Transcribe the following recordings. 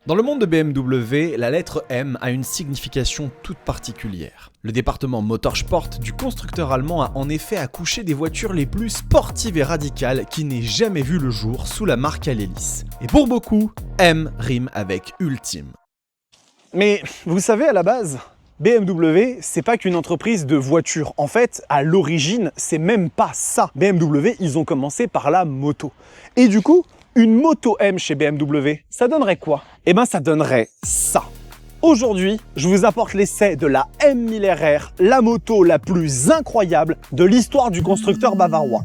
Dans le monde de BMW, la lettre M a une signification toute particulière. Le département Motorsport du constructeur allemand a en effet accouché des voitures les plus sportives et radicales qui n'aient jamais vu le jour sous la marque à l'hélice. Et pour beaucoup, M rime avec ultime. Mais vous savez, à la base, BMW, c'est pas qu'une entreprise de voitures. En fait, à l'origine, c'est même pas ça. BMW, ils ont commencé par la moto. Et du coup, une moto M chez BMW, ça donnerait quoi? Eh ben, ça donnerait ça. Aujourd'hui, je vous apporte l'essai de la M1000 RR, la moto la plus incroyable de l'histoire du constructeur bavarois.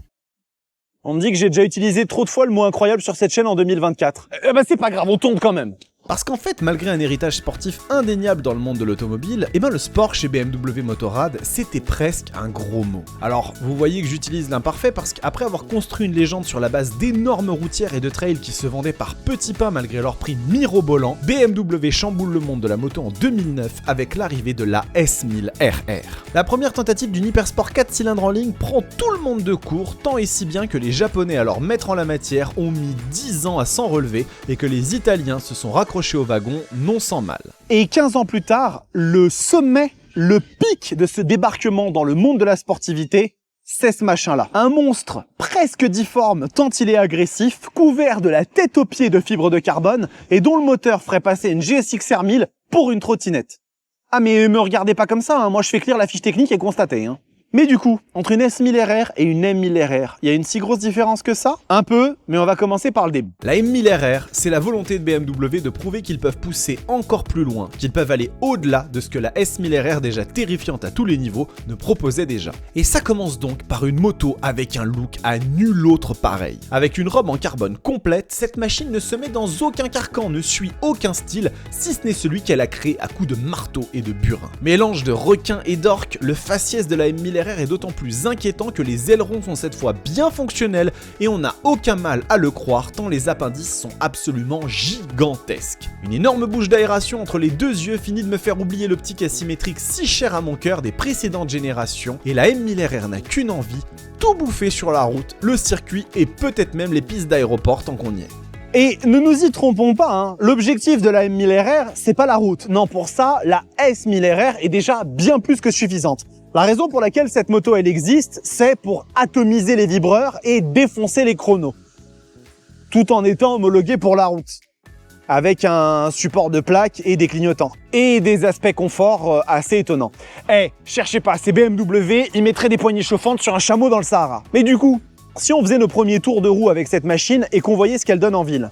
On me dit que j'ai déjà utilisé trop de fois le mot incroyable sur cette chaîne en 2024. Eh ben, c'est pas grave, on tombe quand même. Parce qu'en fait, malgré un héritage sportif indéniable dans le monde de l'automobile, le sport chez BMW Motorrad, c'était presque un gros mot. Alors, vous voyez que j'utilise l'imparfait parce qu'après avoir construit une légende sur la base d'énormes routières et de trails qui se vendaient par petits pas malgré leur prix mirobolant, BMW chamboule le monde de la moto en 2009 avec l'arrivée de la S1000 RR. La première tentative d'une hypersport 4 cylindres en ligne prend tout le monde de court, tant et si bien que les Japonais, alors maîtres en la matière, ont mis 10 ans à s'en relever et que les Italiens se sont raccrochés au wagon, non sans mal. Et 15 ans plus tard, le sommet, le pic de ce débarquement dans le monde de la sportivité, c'est ce machin-là. Un monstre presque difforme tant il est agressif, couvert de la tête aux pieds de fibres de carbone et dont le moteur ferait passer une GSX R 1000 pour une trottinette. Ah mais me regardez pas comme ça, hein. Moi je fais clear la fiche technique et constater. Mais du coup, entre une S1000 RR et une M1000 RR, il y a une si grosse différence que ça? Un peu, mais on va commencer par le début. La M1000 RR, c'est la volonté de BMW de prouver qu'ils peuvent pousser encore plus loin, qu'ils peuvent aller au-delà de ce que la S1000 RR, déjà terrifiante à tous les niveaux, ne proposait déjà. Et ça commence donc par une moto avec un look à nul autre pareil. Avec une robe en carbone complète, cette machine ne se met dans aucun carcan, ne suit aucun style, si ce n'est celui qu'elle a créé à coups de marteau et de burin. Mélange de requin et d'orque, le faciès de la M1000 RR est d'autant plus inquiétant que les ailerons sont cette fois bien fonctionnels et on n'a aucun mal à le croire tant les appendices sont absolument gigantesques. Une énorme bouche d'aération entre les deux yeux finit de me faire oublier l'optique asymétrique si chère à mon cœur des précédentes générations et la M1000 RR n'a qu'une envie, tout bouffer sur la route, le circuit et peut-être même les pistes d'aéroport tant qu'on y est. Et ne nous y trompons pas, hein. L'objectif de la M1000 RR, c'est pas la route. Non, pour ça, la S1000 RR est déjà bien plus que suffisante. La raison pour laquelle cette moto elle existe, c'est pour atomiser les vibreurs et défoncer les chronos. Tout en étant homologué pour la route. Avec un support de plaque et des clignotants. Et des aspects confort assez étonnants. Cherchez pas, c'est BMW, ils mettraient des poignées chauffantes sur un chameau dans le Sahara. Mais du coup, si on faisait nos premiers tours de roue avec cette machine et qu'on voyait ce qu'elle donne en ville.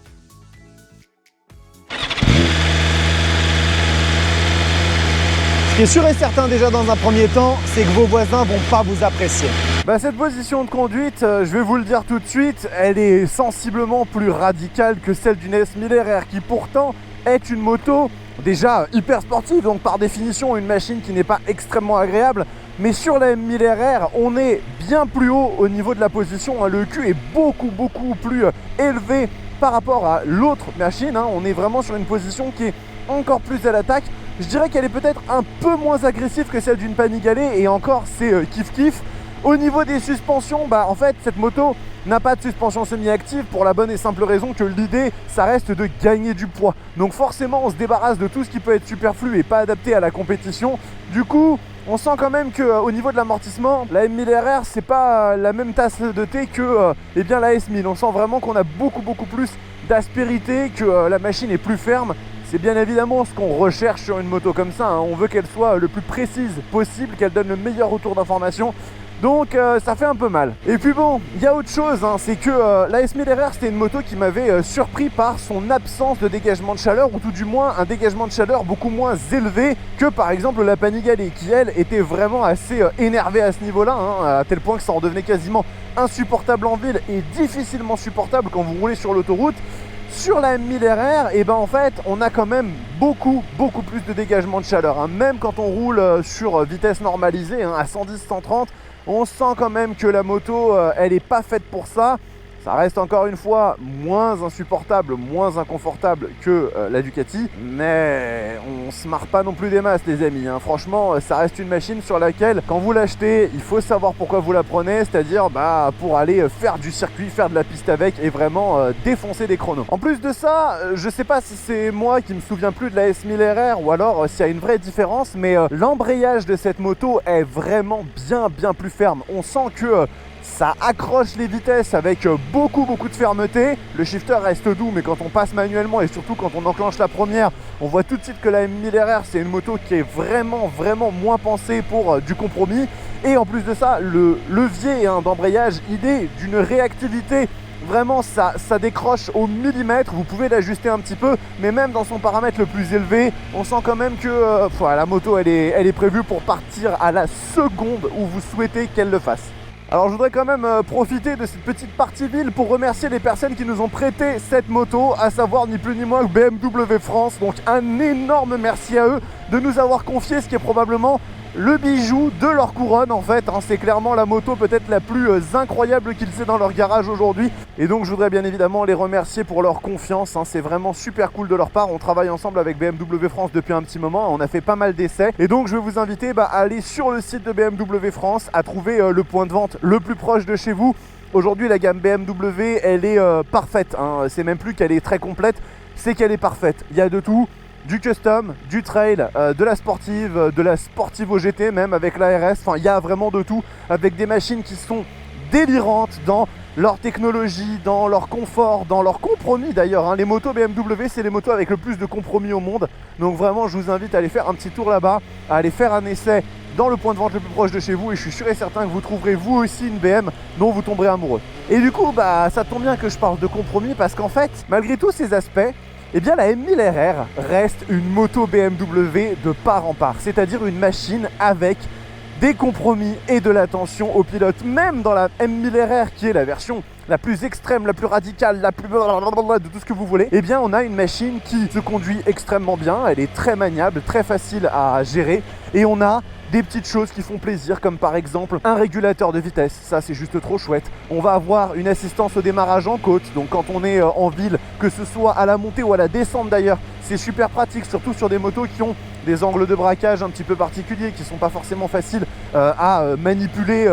Ce qui est sûr et certain déjà dans un premier temps, c'est que vos voisins vont pas vous apprécier. Cette position de conduite, je vais vous le dire tout de suite, elle est sensiblement plus radicale que celle d'une S1000 RR qui pourtant est une moto déjà hyper sportive, donc par définition une machine qui n'est pas extrêmement agréable. Mais sur la M1000 RR, on est bien plus haut au niveau de la position, le cul est beaucoup plus élevé par rapport à l'autre machine, on est vraiment sur une position qui est encore plus à l'attaque. Je dirais qu'elle est peut-être un peu moins agressive que celle d'une Panigale et encore c'est kiff-kiff. Au niveau des suspensions, en fait cette moto n'a pas de suspension semi-active pour la bonne et simple raison que l'idée ça reste de gagner du poids. Donc forcément on se débarrasse de tout ce qui peut être superflu et pas adapté à la compétition. Du coup on sent quand même qu'au niveau de l'amortissement, la M1000 RR c'est pas la même tasse de thé que la S1000. On sent vraiment qu'on a beaucoup plus d'aspérité, que la machine est plus ferme. C'est bien évidemment ce qu'on recherche sur une moto comme ça, on veut qu'elle soit le plus précise possible, qu'elle donne le meilleur retour d'information. Donc ça fait un peu mal. Et puis bon, il y a autre chose, c'est que la S1000 RR c'était une moto qui m'avait surpris par son absence de dégagement de chaleur, ou tout du moins un dégagement de chaleur beaucoup moins élevé que par exemple la Panigale, qui elle était vraiment assez énervée à ce niveau-là, à tel point que ça en devenait quasiment insupportable en ville et difficilement supportable quand vous roulez sur l'autoroute. Sur la M1000 RR, en fait, on a quand même beaucoup plus de dégagement de chaleur. Même quand on roule sur vitesse normalisée, à 110-130, on sent quand même que la moto, elle n'est pas faite pour ça. Ça reste encore une fois moins insupportable, moins inconfortable que la Ducati, mais on se marre pas non plus des masses les amis, hein. Franchement, ça reste une machine sur laquelle, quand vous l'achetez, il faut savoir pourquoi vous la prenez, c'est-à-dire pour aller faire du circuit, faire de la piste avec et vraiment défoncer des chronos. En plus de ça, je sais pas si c'est moi qui me souviens plus de la S1000RR ou alors s'il y a une vraie différence, mais l'embrayage de cette moto est vraiment bien plus ferme. On sent que ça accroche les vitesses avec beaucoup de fermeté. Le shifter reste doux, mais quand on passe manuellement et surtout quand on enclenche la première, on voit tout de suite que la M1000RR c'est une moto qui est vraiment moins pensée pour du compromis. Et en plus de ça, le levier d'embrayage, il est d'une réactivité. Vraiment, ça décroche au millimètre, vous pouvez l'ajuster un petit peu, mais même dans son paramètre le plus élevé, on sent quand même que la moto, elle est prévue pour partir à la seconde où vous souhaitez qu'elle le fasse. Alors je voudrais quand même profiter de cette petite partie ville pour remercier les personnes qui nous ont prêté cette moto, à savoir ni plus ni moins que BMW France. Donc un énorme merci à eux de nous avoir confié ce qui est probablement le bijou de leur couronne en fait, hein. C'est clairement la moto peut-être la plus incroyable qu'ils aient dans leur garage aujourd'hui. Et donc je voudrais bien évidemment les remercier pour leur confiance, hein. C'est vraiment super cool de leur part. On travaille ensemble avec BMW France depuis un petit moment, on a fait pas mal d'essais. Et donc je vais vous inviter à aller sur le site de BMW France, à trouver le point de vente le plus proche de chez vous. Aujourd'hui la gamme BMW elle est parfaite, hein. C'est même plus qu'elle est très complète, c'est qu'elle est parfaite. Il y a de tout. Du custom, du trail, de la sportive au GT même avec l'ARS, enfin il y a vraiment de tout, avec des machines qui sont délirantes dans leur technologie, dans leur confort, dans leur compromis d'ailleurs, hein. Les motos BMW c'est les motos avec le plus de compromis au monde, donc vraiment je vous invite à aller faire un petit tour là-bas, à aller faire un essai dans le point de vente le plus proche de chez vous, et je suis sûr et certain que vous trouverez vous aussi une BM dont vous tomberez amoureux. Et du coup ça tombe bien que je parle de compromis, parce qu'en fait malgré tous ces aspects, eh bien la M1000RR reste une moto BMW de part en part, c'est-à-dire une machine avec des compromis et de l'attention au pilote. Même dans la M1000RR qui est la version la plus extrême, la plus radicale, la plus de tout ce que vous voulez, eh bien on a une machine qui se conduit extrêmement bien, elle est très maniable, très facile à gérer, et on a des petites choses qui font plaisir, comme par exemple un régulateur de vitesse, ça c'est juste trop chouette. On va avoir une assistance au démarrage en côte, donc quand on est en ville, que ce soit à la montée ou à la descente d'ailleurs, c'est super pratique, surtout sur des motos qui ont des angles de braquage un petit peu particuliers, qui sont pas forcément faciles à manipuler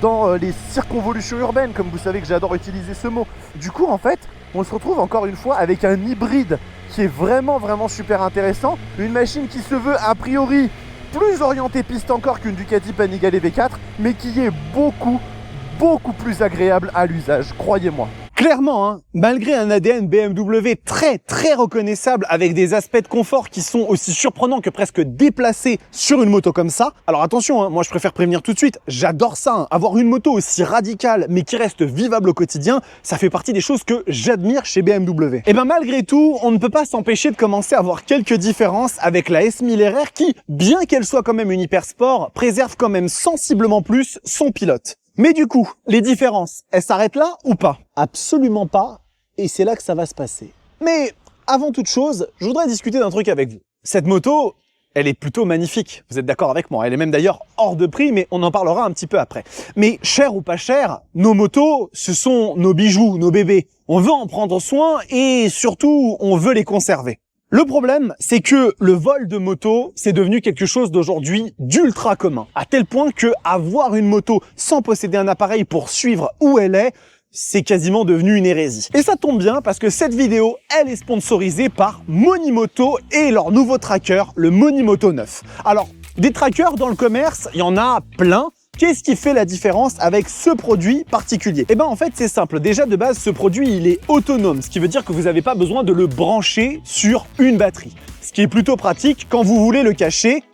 dans les circonvolutions urbaines, comme vous savez que j'adore utiliser ce mot. Du coup en fait, on se retrouve encore une fois avec un hybride qui est vraiment super intéressant, une machine qui se veut a priori plus orienté piste encore qu'une Ducati Panigale V4, mais qui est beaucoup plus agréable à l'usage, croyez-moi. Clairement, hein, malgré un ADN BMW très reconnaissable, avec des aspects de confort qui sont aussi surprenants que presque déplacés sur une moto comme ça. Alors attention, hein, moi je préfère prévenir tout de suite, j'adore ça, hein, avoir une moto aussi radicale mais qui reste vivable au quotidien, ça fait partie des choses que j'admire chez BMW. Et ben malgré tout, on ne peut pas s'empêcher de commencer à voir quelques différences avec la S1000RR qui, bien qu'elle soit quand même une hypersport, préserve quand même sensiblement plus son pilote. Mais du coup, les différences, elles s'arrêtent là ou pas? Absolument pas, et c'est là que ça va se passer. Mais avant toute chose, je voudrais discuter d'un truc avec vous. Cette moto, elle est plutôt magnifique, vous êtes d'accord avec moi? Elle est même d'ailleurs hors de prix, mais on en parlera un petit peu après. Mais cher ou pas cher, nos motos, ce sont nos bijoux, nos bébés. On veut en prendre soin et surtout, on veut les conserver. Le problème, c'est que le vol de moto, c'est devenu quelque chose d'aujourd'hui d'ultra commun. À tel point que avoir une moto sans posséder un appareil pour suivre où elle est, c'est quasiment devenu une hérésie. Et ça tombe bien parce que cette vidéo, elle est sponsorisée par Monimoto et leur nouveau tracker, le Monimoto 9. Alors, des trackers dans le commerce, il y en a plein. Qu'est-ce qui fait la différence avec ce produit particulier? Eh ben en fait c'est simple, déjà de base ce produit il est autonome, ce qui veut dire que vous n'avez pas besoin de le brancher sur une batterie. Ce qui est plutôt pratique quand vous voulez le cacher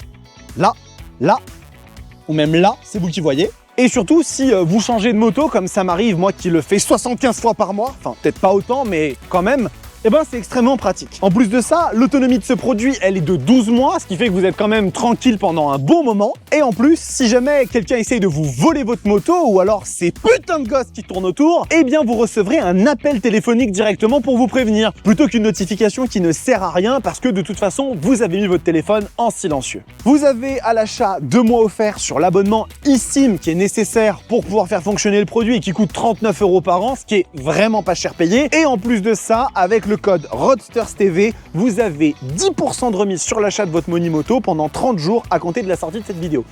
là, ou même là, c'est vous qui voyez. Et surtout si vous changez de moto, comme ça m'arrive moi qui le fais 75 fois par mois, enfin peut-être pas autant mais quand même, eh ben c'est extrêmement pratique. En plus de ça, l'autonomie de ce produit, elle est de 12 mois, ce qui fait que vous êtes quand même tranquille pendant un bon moment. Et en plus, si jamais quelqu'un essaye de vous voler votre moto, ou alors ces putains de gosses qui tournent autour, eh bien vous recevrez un appel téléphonique directement pour vous prévenir, plutôt qu'une notification qui ne sert à rien parce que de toute façon, vous avez mis votre téléphone en silencieux. Vous avez à l'achat 2 mois offerts sur l'abonnement eSIM qui est nécessaire pour pouvoir faire fonctionner le produit et qui coûte 39 € par an, ce qui est vraiment pas cher payé. Et en plus de ça, avec le code ROADSTERSTV, vous avez 10% de remise sur l'achat de votre Monimoto pendant 30 jours à compter de la sortie de cette vidéo.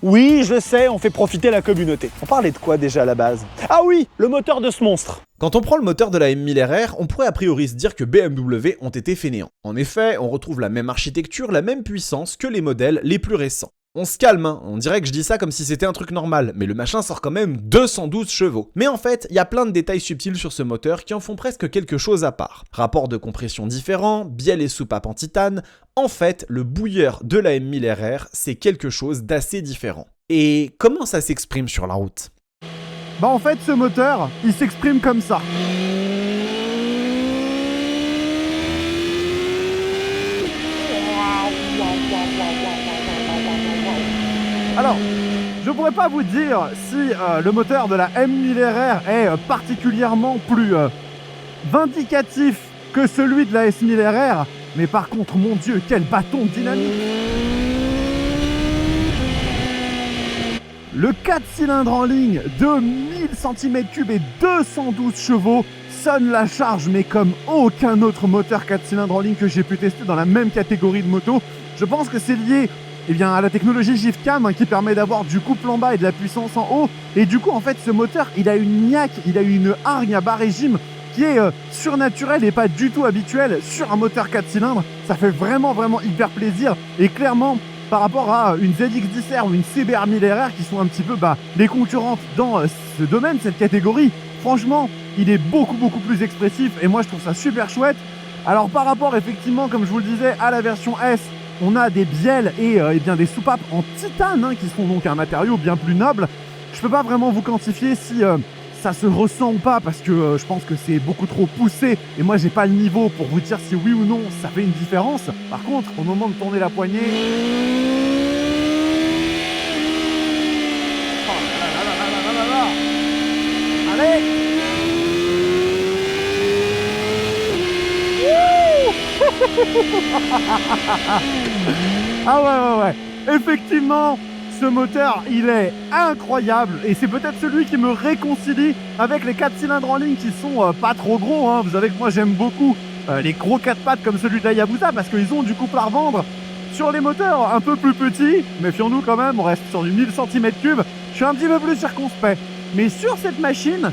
Oui, je sais, on fait profiter la communauté. On parlait de quoi déjà à la base? Ah oui, le moteur de ce monstre. Quand on prend le moteur de la M1000RR, on pourrait a priori se dire que BMW ont été fainéants. En effet, on retrouve la même architecture, la même puissance que les modèles les plus récents. On se calme, hein, on dirait que je dis ça comme si c'était un truc normal, mais le machin sort quand même 212 chevaux. Mais en fait, il y a plein de détails subtils sur ce moteur qui en font presque quelque chose à part. Rapport de compression différent, bielle et soupape en titane, en fait, le bouilleur de la M1000RR, c'est quelque chose d'assez différent. Et comment ça s'exprime sur la route? Bah en fait, ce moteur, il s'exprime comme ça. Alors, je pourrais pas vous dire si le moteur de la M1000RR est particulièrement plus vindicatif que celui de la S1000RR, mais par contre, mon Dieu, quel bâton de dynamique! Le 4 cylindres en ligne de 1000 cm3 et 212 chevaux sonne la charge, mais comme aucun autre moteur 4 cylindres en ligne que j'ai pu tester dans la même catégorie de moto. Je pense que c'est lié à la technologie GIFCAM qui permet d'avoir du couple en bas et de la puissance en haut. Et du coup, en fait, ce moteur, il a une niaque, il a une hargne à bas régime qui est surnaturelle et pas du tout habituelle sur un moteur 4 cylindres. Ça fait vraiment hyper plaisir. Et clairement, par rapport à une ZX10R ou une CBR 1000RR qui sont un petit peu les concurrentes dans ce domaine, cette catégorie, franchement, il est beaucoup plus expressif et moi je trouve ça super chouette. Alors par rapport effectivement, comme je vous le disais, à la version S, on a des bielles et bien des soupapes en titane qui sont donc un matériau bien plus noble. Je peux pas vraiment vous quantifier si ça se ressent ou pas parce que je pense que c'est beaucoup trop poussé et moi j'ai pas le niveau pour vous dire si oui ou non ça fait une différence. Par contre, au moment de tourner la poignée... Allez. Ah ouais. Effectivement, ce moteur, il est incroyable et c'est peut-être celui qui me réconcilie avec les 4 cylindres en ligne qui sont pas trop gros. Vous savez que moi j'aime beaucoup les gros 4 pattes comme celui de la Hayabusa parce qu'ils ont du couple à revendre. Sur les moteurs un peu plus petits, méfions-nous quand même, on reste sur du 1000 cm3, je suis un petit peu plus circonspect. Mais sur cette machine,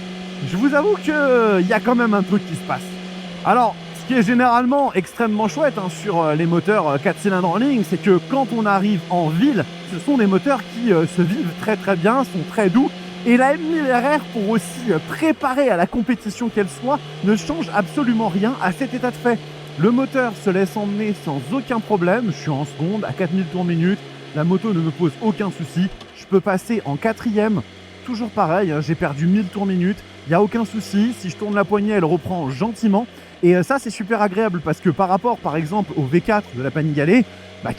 je vous avoue qu'il y a quand même un truc qui se passe. Alors, ce qui est généralement extrêmement chouette sur les moteurs 4 cylindres en ligne, c'est que quand on arrive en ville, ce sont des moteurs qui se vivent très bien, sont très doux. Et la M1000RR, pour aussi préparer à la compétition qu'elle soit, ne change absolument rien à cet état de fait. Le moteur se laisse emmener sans aucun problème, je suis en seconde à 4000 tours minute, la moto ne me pose aucun souci, je peux passer en 4ème, toujours pareil, j'ai perdu 1000 tours minute, il n'y a aucun souci, si je tourne la poignée elle reprend gentiment, et ça c'est super agréable parce que par rapport par exemple au V4 de la Panigale,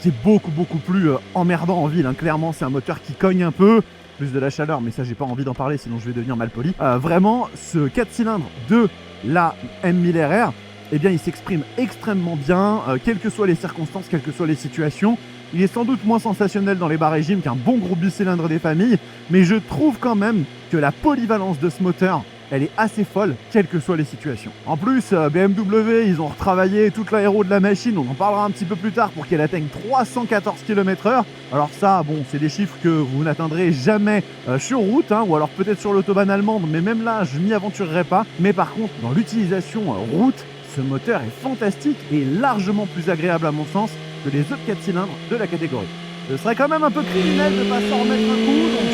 qui est beaucoup plus emmerdant en ville, clairement c'est un moteur qui cogne un peu, plus de la chaleur, mais ça j'ai pas envie d'en parler sinon je vais devenir malpoli, vraiment ce 4 cylindres de la M1000RR, eh bien il s'exprime extrêmement bien, quelles que soient les circonstances, quelles que soient les situations. Il est sans doute moins sensationnel dans les bas régimes qu'un bon gros bicylindre des familles, mais je trouve quand même que la polyvalence de ce moteur, elle est assez folle, quelles que soient les situations. En plus, BMW, ils ont retravaillé toute l'aéro de la machine, on en parlera un petit peu plus tard pour qu'elle atteigne 314 km/h. Alors ça, bon, c'est des chiffres que vous n'atteindrez jamais sur route, ou alors peut-être sur l'autobahn allemande, mais même là, je m'y aventurerai pas. Mais par contre, dans l'utilisation route, ce moteur est fantastique et largement plus agréable à mon sens que les autres 4 cylindres de la catégorie. Ce serait quand même un peu criminel de ne pas s'en remettre un coup, donc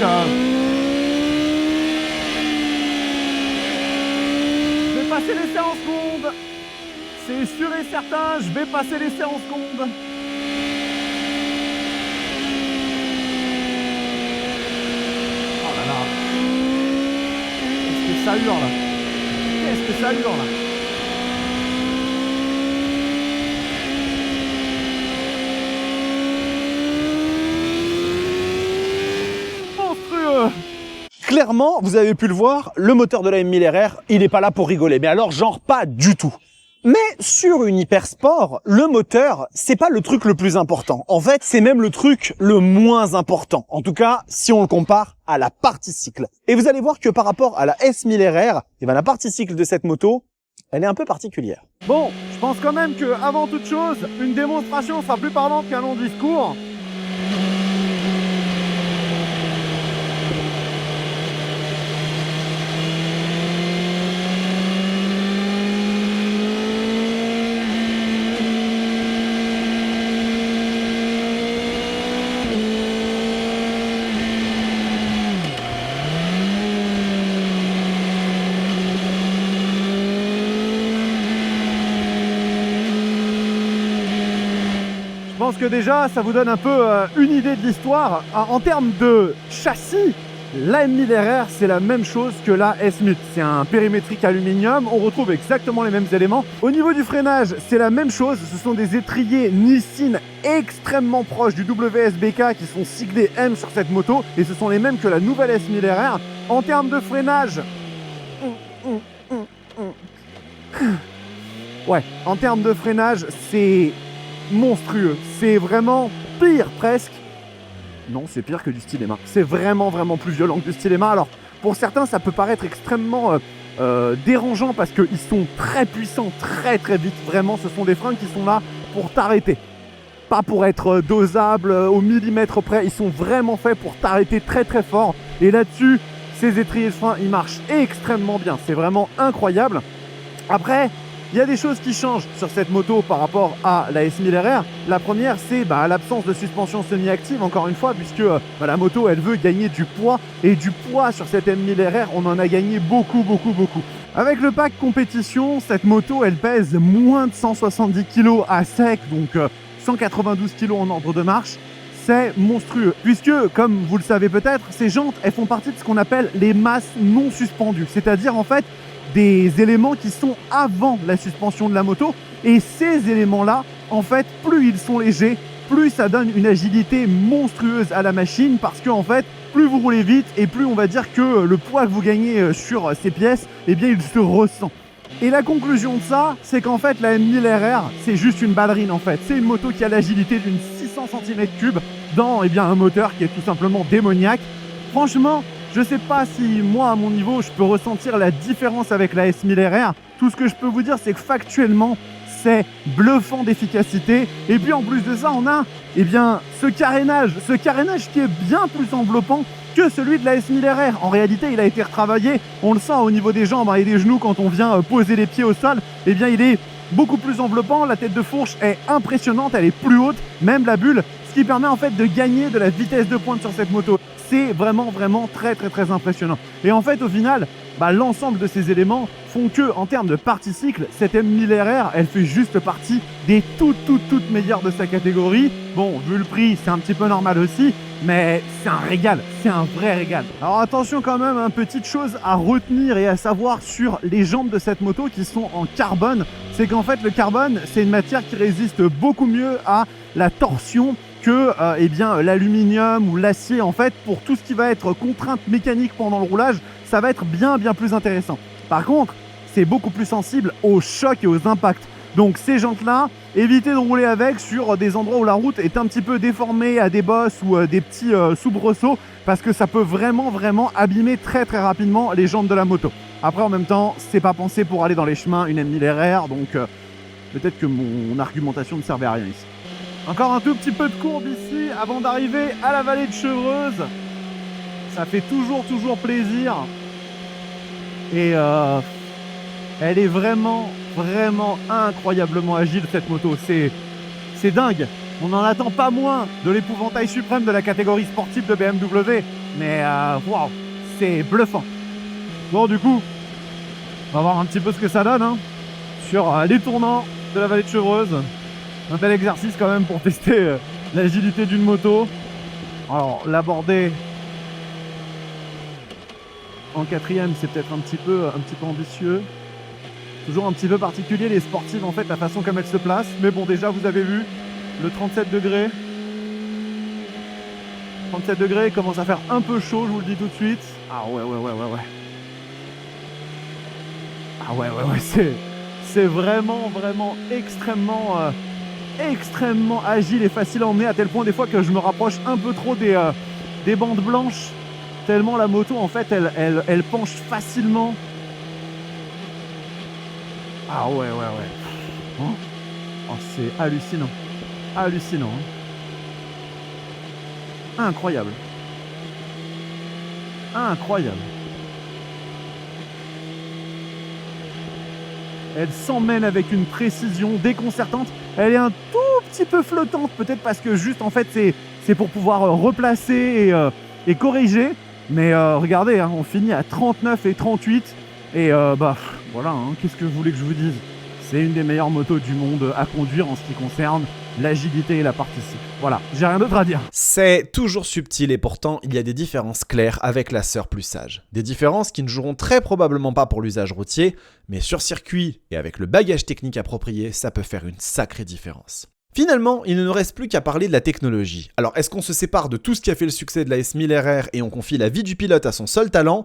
je vais passer l'essai en seconde. C'est sûr et certain, je vais passer l'essai en seconde. Oh là là. Qu'est-ce que ça hurle là. Qu'est-ce que ça hurle là. clairement, vous avez pu le voir, le moteur de la M1000RR, il n'est pas là pour rigoler. Mais alors, genre, pas du tout. Mais sur une Hypersport, le moteur, c'est pas le truc le plus important. En fait, c'est même le truc le moins important. En tout cas, si on le compare à la partie cycle. Et vous allez voir que par rapport à la S1000RR, eh ben, la partie cycle de cette moto, elle est un peu particulière. Bon, je pense quand même que avant toute chose, une démonstration sera plus parlante qu'un long discours. Je pense que déjà, ça vous donne un peu une idée de l'histoire. En termes de châssis, la M1000RR, c'est la même chose que la S1000. C'est un périmétrique aluminium, on retrouve exactement les mêmes éléments. Au niveau du freinage, c'est la même chose. Ce sont des étriers Nissin extrêmement proches du WSBK qui sont siglés M sur cette moto. Et ce sont les mêmes que la nouvelle S1000RR. En termes de freinage... Ouais, en termes de freinage, c'est monstrueux. C'est vraiment pire presque. Non, c'est pire que du Stylema. C'est vraiment plus violent que du Stylema. Alors, pour certains, ça peut paraître extrêmement dérangeant parce qu'ils sont très puissants, très vite. Vraiment, ce sont des freins qui sont là pour t'arrêter. Pas pour être dosables au millimètre près. Ils sont vraiment faits pour t'arrêter très fort. Et là-dessus, ces étriers de frein, ils marchent extrêmement bien. C'est vraiment incroyable. Après, il y a des choses qui changent sur cette moto par rapport à la S1000RR. La première, c'est l'absence de suspension semi-active, encore une fois, puisque la moto, elle veut gagner du poids. Et du poids sur cette M1000RR, on en a gagné beaucoup. Avec le pack compétition, cette moto, elle pèse moins de 170 kg à sec, donc 192 kg en ordre de marche. C'est monstrueux, puisque, comme vous le savez peut-être, ces jantes, elles font partie de ce qu'on appelle les masses non suspendues. C'est-à-dire, en fait, des éléments qui sont avant la suspension de la moto. Et ces éléments-là, en fait, plus ils sont légers, plus ça donne une agilité monstrueuse à la machine, parce que en fait, plus vous roulez vite et plus on va dire que le poids que vous gagnez sur ces pièces, eh bien, il se ressent. Et la conclusion de ça, c'est qu'en fait, la M1000RR, c'est juste une ballerine en fait. C'est une moto qui a l'agilité d'une 600 cm3 dans un moteur qui est tout simplement démoniaque. Franchement, je sais pas si moi, à mon niveau, je peux ressentir la différence avec la S1000RR. Tout ce que je peux vous dire, c'est que factuellement, c'est bluffant d'efficacité. Et puis en plus de ça, on a ce carénage qui est bien plus enveloppant que celui de la S1000RR. En réalité, il a été retravaillé. On le sent au niveau des jambes et des genoux quand on vient poser les pieds au sol. Il est beaucoup plus enveloppant. La tête de fourche est impressionnante, elle est plus haute, même la bulle, ce qui permet en fait de gagner de la vitesse de pointe sur cette moto. C'est vraiment très impressionnant. Et en fait, au final, l'ensemble de ces éléments font que, en termes de partie cycle, cette M1000RR, elle fait juste partie des toutes meilleures de sa catégorie. Bon, vu le prix, c'est un petit peu normal aussi, mais c'est un régal, c'est un vrai régal. Alors attention quand même, petite chose à retenir et à savoir sur les jambes de cette moto qui sont en carbone, c'est qu'en fait le carbone, c'est une matière qui résiste beaucoup mieux à la torsion que l'aluminium ou l'acier. En fait, pour tout ce qui va être contrainte mécanique pendant le roulage, ça va être bien plus intéressant. Par contre, c'est beaucoup plus sensible aux chocs et aux impacts. Donc ces jantes-là, évitez de rouler avec sur des endroits où la route est un petit peu déformée, à des bosses ou des petits soubresauts, parce que ça peut vraiment abîmer très rapidement les jantes de la moto. Après, en même temps, c'est pas pensé pour aller dans les chemins une M1000RR, donc peut-être que mon argumentation ne servait à rien ici. Encore un tout petit peu de courbe ici avant d'arriver à la vallée de Chevreuse. Ça fait toujours plaisir. Et elle est vraiment incroyablement agile cette moto. C'est dingue. On n'en attend pas moins de l'épouvantail suprême de la catégorie sportive de BMW. Mais waouh, c'est bluffant. Bon, du coup, on va voir un petit peu ce que ça donne sur les tournants de la vallée de Chevreuse. Un bel exercice quand même pour tester l'agilité d'une moto. Alors l'aborder en quatrième, c'est peut-être un petit peu ambitieux. Toujours un petit peu particulier les sportives en fait, la façon comme elles se placent. Mais bon, déjà vous avez vu le 37 degrés. 37 degrés commence à faire un peu chaud, je vous le dis tout de suite. Ah ouais, ah ouais, c'est vraiment extrêmement agile et facile à emmener, à tel point des fois que je me rapproche un peu trop des bandes blanches, tellement la moto en fait elle penche facilement. Ah ouais. Hein, oh, c'est hallucinant. Incroyable. Elle s'emmène avec une précision déconcertante. Elle est un tout petit peu flottante, peut-être parce que juste en fait c'est pour pouvoir replacer et corriger. Mais regardez, hein, on finit à 39 et 38. Et voilà, hein, qu'est-ce que vous voulez que je vous dise? C'est une des meilleures motos du monde à conduire en ce qui concerne l'agilité et la partie cycle. Voilà, j'ai rien d'autre à dire. C'est toujours subtil et pourtant il y a des différences claires avec la sœur plus sage. Des différences qui ne joueront très probablement pas pour l'usage routier, mais sur circuit et avec le bagage technique approprié, ça peut faire une sacrée différence. Finalement, il ne nous reste plus qu'à parler de la technologie. Alors est-ce qu'on se sépare de tout ce qui a fait le succès de la S1000RR et on confie la vie du pilote à son seul talent?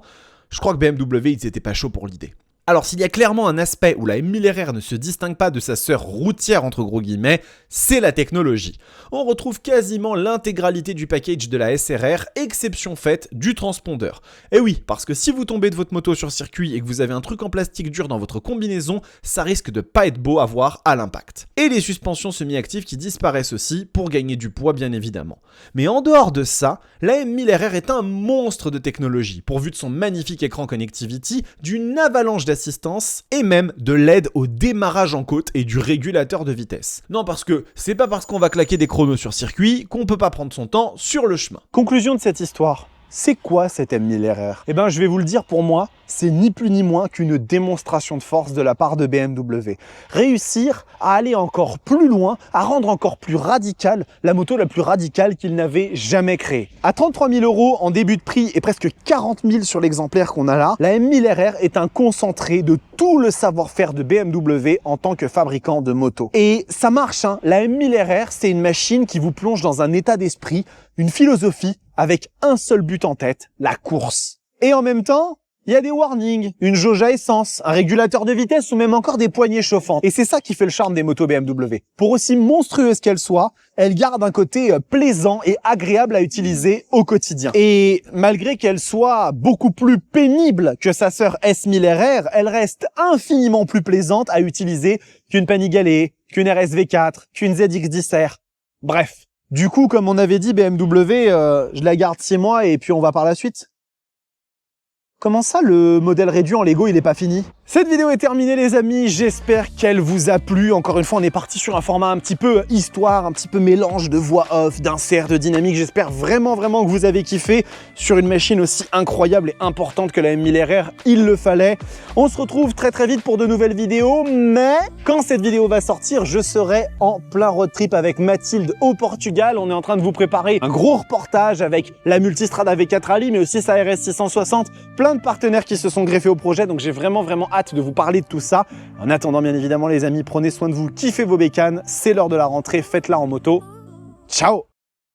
Je crois que BMW, ils étaient pas chauds pour l'idée. Alors s'il y a clairement un aspect où la M1000RR ne se distingue pas de sa sœur routière entre gros guillemets, c'est la technologie. On retrouve quasiment l'intégralité du package de la SRR, exception faite du transpondeur. Et oui, parce que si vous tombez de votre moto sur circuit et que vous avez un truc en plastique dur dans votre combinaison, ça risque de pas être beau à voir à l'impact. Et les suspensions semi-actives qui disparaissent aussi pour gagner du poids bien évidemment. Mais en dehors de ça, la M1000RR est un monstre de technologie, pourvu de son magnifique écran connectivity, d'une avalanche d'assistance et même de l'aide au démarrage en côte et du régulateur de vitesse. Non, parce que c'est pas parce qu'on va claquer des chronos sur circuit qu'on peut pas prendre son temps sur le chemin. Conclusion de cette histoire. C'est quoi cette M1000RR? Eh ben, je vais vous le dire, pour moi, c'est ni plus ni moins qu'une démonstration de force de la part de BMW. Réussir à aller encore plus loin, à rendre encore plus radicale la moto la plus radicale qu'ils n'avaient jamais créée. À 33 000 € en début de prix et presque 40 000 sur l'exemplaire qu'on a là, la M1000RR est un concentré de tout le savoir-faire de BMW en tant que fabricant de motos. Et ça marche, hein. La M1000RR, c'est une machine qui vous plonge dans un état d'esprit, une philosophie, avec un seul but en tête, la course. Et en même temps, il y a des warnings, une jauge à essence, un régulateur de vitesse ou même encore des poignées chauffantes. Et c'est ça qui fait le charme des motos BMW. Pour aussi monstrueuses qu'elles soient, elles gardent un côté plaisant et agréable à utiliser au quotidien. Et malgré qu'elle soit beaucoup plus pénible que sa sœur S1000RR, elle reste infiniment plus plaisante à utiliser qu'une Panigale, qu'une RSV4, qu'une ZX10R. Bref. Du coup, comme on avait dit, BMW, je la garde 6 mois et puis on va par la suite. Comment ça, le modèle réduit en Lego, il est pas fini? Cette vidéo est terminée, les amis. J'espère qu'elle vous a plu. Encore une fois, on est parti sur un format un petit peu histoire, un petit peu mélange de voix off, d'insert, de dynamique. J'espère vraiment que vous avez kiffé sur une machine aussi incroyable et importante que la M1000RR. Il le fallait. On se retrouve très vite pour de nouvelles vidéos. Mais quand cette vidéo va sortir, je serai en plein road trip avec Mathilde au Portugal. On est en train de vous préparer un gros reportage avec la Multistrada V4 Rally, mais aussi sa RS660. Plein de partenaires qui se sont greffés au projet. Donc j'ai vraiment hâte de vous parler de tout ça. En attendant, bien évidemment, les amis, prenez soin de vous, kiffez vos bécanes. C'est l'heure de la rentrée, faites-la en moto. Ciao!